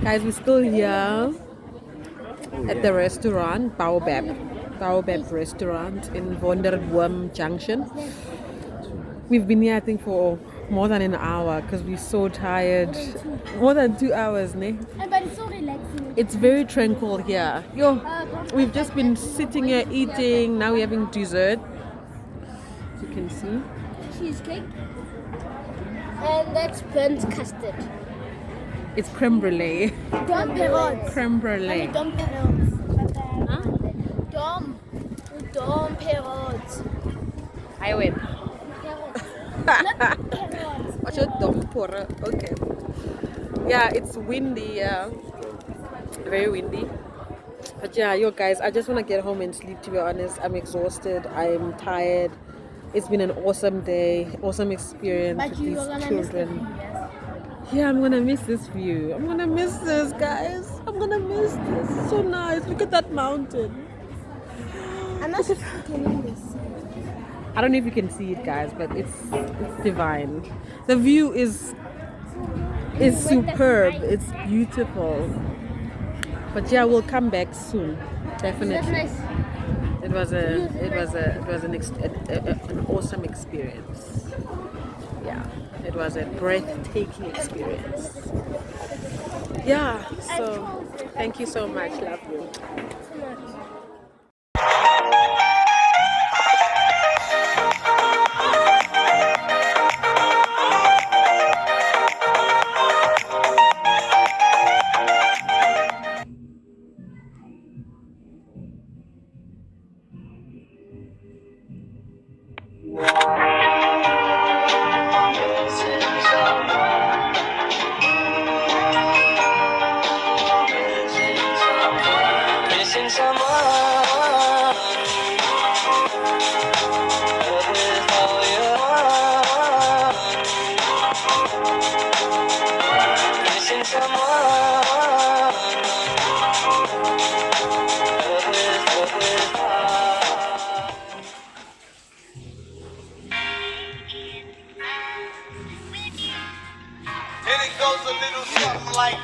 Guys, we're still here at the restaurant, Baobab restaurant in Wonderboom Junction. We've been here, I think, for more than an hour because we're so tired. More than 2 hours, ne? But it's so relaxing. It's very tranquil here. Yo, we've just been sitting here eating. Now we're having dessert. As you can see. Cheesecake. And that's burnt custard. It's creme brulee. Dom Perot. Creme brulee. Dom Perot. Huh? Dom Perot. I win. Not Perot. What's your dom porra? Okay. Yeah, it's windy. Very windy. But yeah, yo guys, I just want to get home and sleep, to be honest. I'm exhausted. I'm tired. It's been an awesome day, awesome experience with these children. Yeah, I'm gonna miss this view. I'm gonna miss this, guys. I'm gonna miss this. It's so nice. Look at that mountain. I'm not sure if you can this. I don't know if you can see it, guys, but it's divine. The view is superb. It's beautiful. But yeah, we'll come back soon, definitely. Nice. It was an awesome experience. Yeah, it was a breathtaking experience. Yeah, so thank you so much. Love you. And it goes a little something like